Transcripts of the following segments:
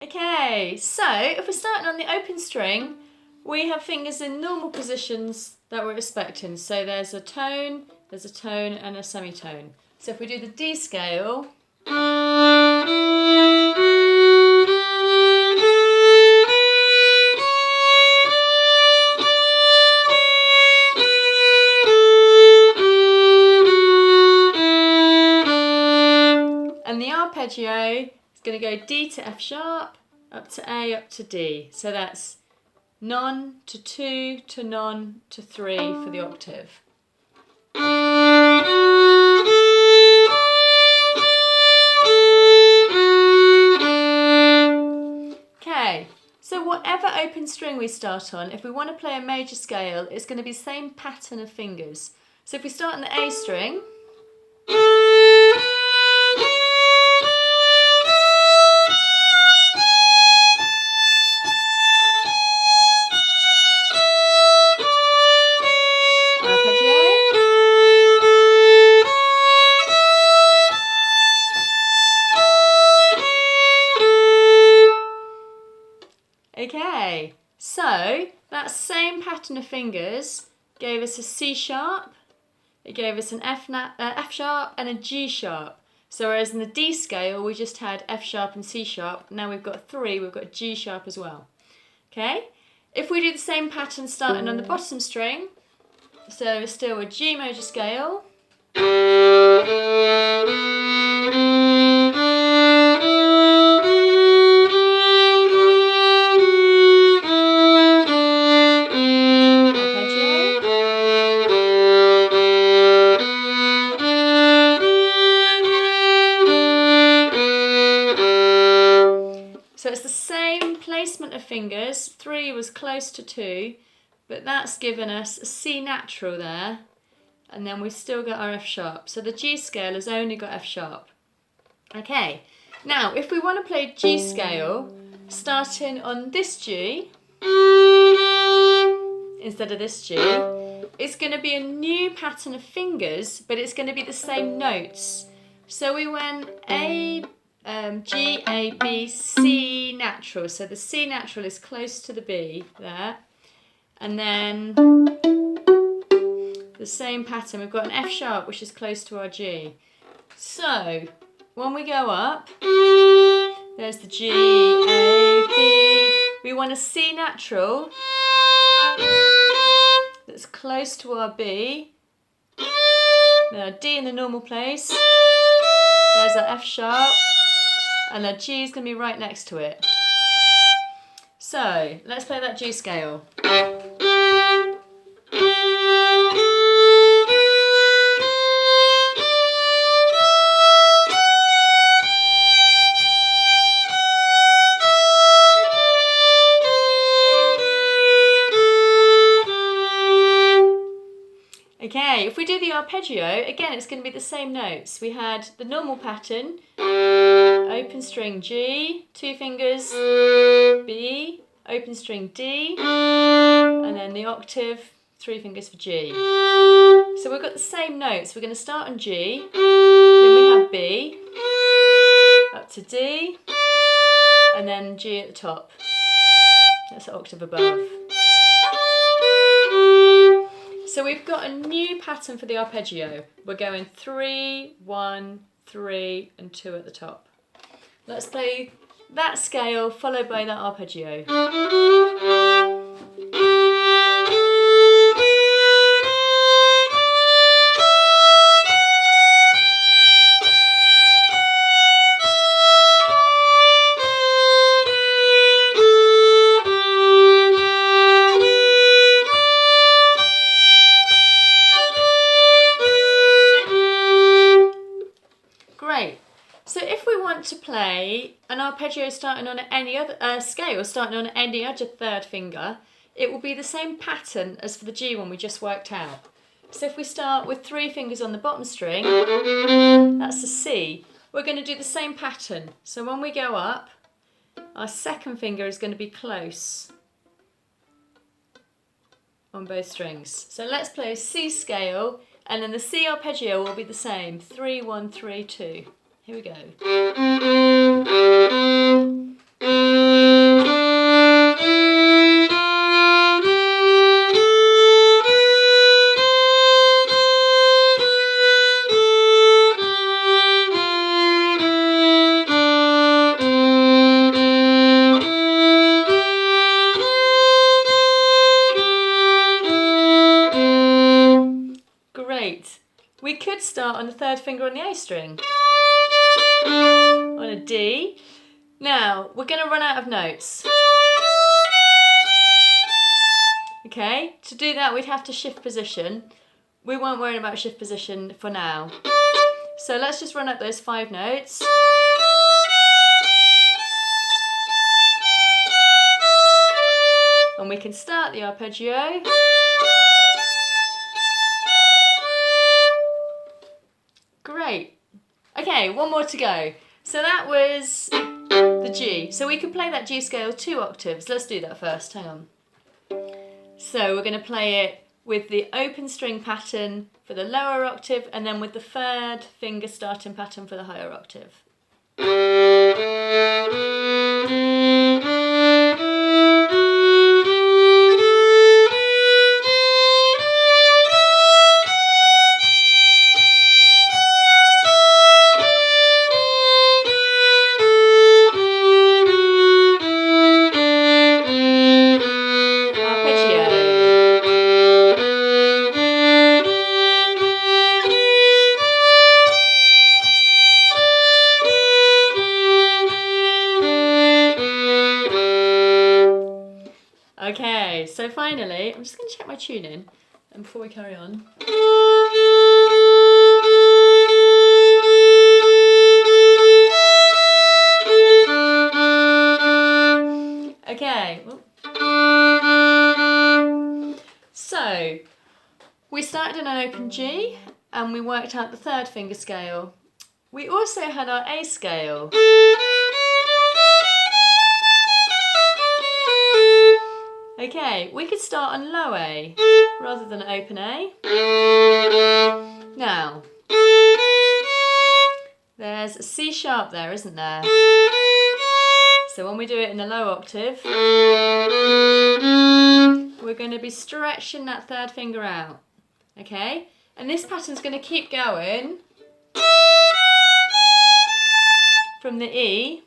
Okay, so if we're starting on the open string, we have fingers in normal positions that we're expecting. So there's a tone, and a semitone. So if we do the D scale, and the arpeggio is going to go D to F sharp, up to A, up to D. So that's none to 2 to none to 3 for the octave. Okay, so whatever open string we start on, if we want to play a major scale, it's going to be the same pattern of fingers. So if we start on the A string, okay, so that same pattern of fingers gave us a C sharp, it gave us an F sharp and a G sharp. So whereas in the D scale we just had F sharp and C sharp, now we've got 3, we've got G sharp as well. Okay, if we do the same pattern starting on the bottom string, so still a G major scale, so it's the same placement of fingers. 3 was close to 2, but that's given us a C natural there, and then we've still got our F sharp. So the G scale has only got F sharp. Okay, now if we want to play G scale, starting on this G instead of this G, it's going to be a new pattern of fingers, but it's going to be the same notes. So we went A, G, A, B, C natural. So the C natural is close to the B there. And then the same pattern, we've got an F sharp which is close to our G. So when we go up, there's the G, A, B. We want a C natural that's close to our B. Then our D in the normal place. There's our F sharp. And our G is going to be right next to it. So let's play that G scale. Okay, if we do the arpeggio, again it's going to be the same notes. We had the normal pattern, open string G, 2 fingers, B, open string D, and then the octave, 3 fingers for G. So we've got the same notes. We're going to start on G, then we have B, up to D, and then G at the top. That's an octave above. So we've got a new pattern for the arpeggio. We're going 3, 1, 3 and 2 at the top. Let's play that scale followed by that arpeggio. Great. So if we want to play an arpeggio starting on any other scale, starting on any other 3rd finger, it will be the same pattern as for the G one we just worked out. So if we start with 3 fingers on the bottom string, that's the C. We're going to do the same pattern. So when we go up, our 2nd finger is going to be close on both strings. So let's play a C scale, and then the C arpeggio will be the same, 3, 1, 3, 2. Here we go. could start on the third finger on the A string, on a D. Now, we're going to run out of notes. Okay, to do that we'd have to shift position. We weren't worrying about shift position for now. So let's just run up those 5 notes. And we can start the arpeggio. Great. Okay, one more to go. So that was the G. So we can play that G scale 2 octaves. Let's do that first, hang on. So we're going to play it with the open string pattern for the lower octave and then with the third finger starting pattern for the higher octave. Okay, so finally, I'm just going to check my tuning before we carry on. Okay, so we started in an open G and we worked out the third finger scale. We also had our A scale. Okay, we could start on low A rather than open A. Now, there's a C sharp there, isn't there? So when we do it in the low octave, we're going to be stretching that third finger out. Okay? And this pattern's going to keep going from the E.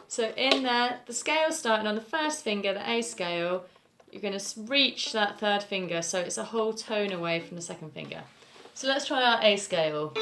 So in there, the scale starting on the first finger, the A scale, you're going to reach that third finger, so it's a whole tone away from the second finger. So let's try our A scale.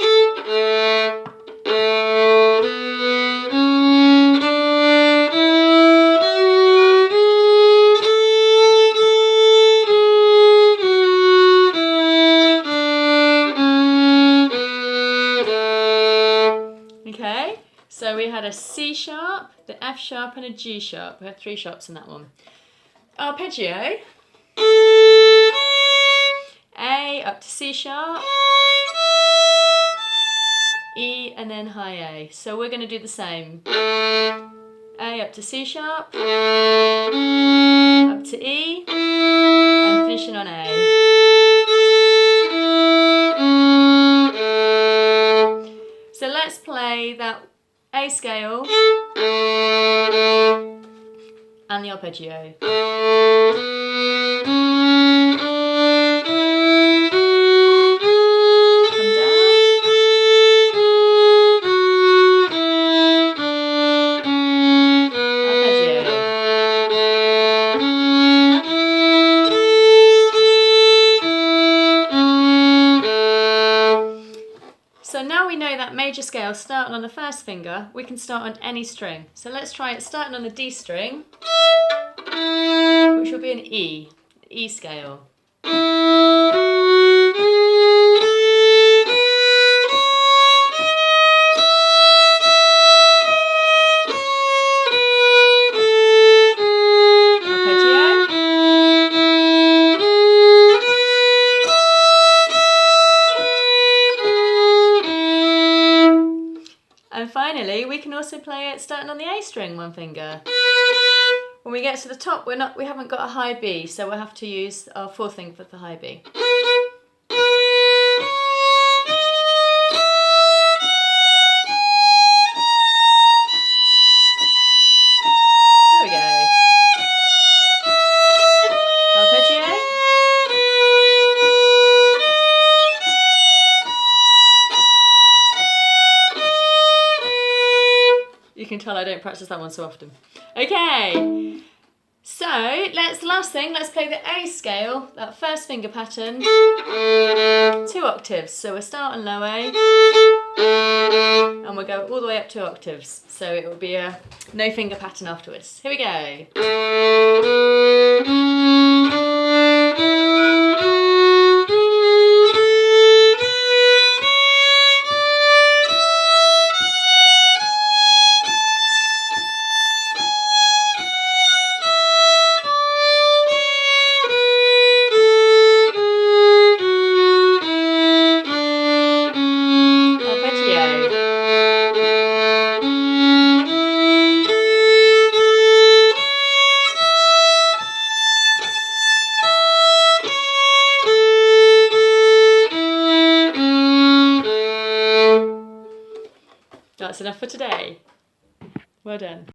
Okay, so we had a C sharp, the F sharp and a G sharp. We had 3 sharps in that one. Arpeggio. A up to C sharp, E and then high A. So we're going to do the same. A up to C sharp, up to E, and finishing on A. So let's play that A scale and the arpeggio. So now we know that major scale starting on the first finger, we can start on any string. So let's try it starting on the D string, which will be an E, the E scale. And finally, we can also play it starting on the A string, one finger. When we get to the top, we haven't got a high B, so we'll have to use our 4th finger for the high B. There we go. Arpeggio. You can tell I don't practice that one so often. Okay, So the last thing, let's play the A scale, that first finger pattern, 2 octaves. So we'll start on low A and we'll go all the way up 2 octaves. So it will be a no finger pattern afterwards. Here we go. That's enough for today. Well done.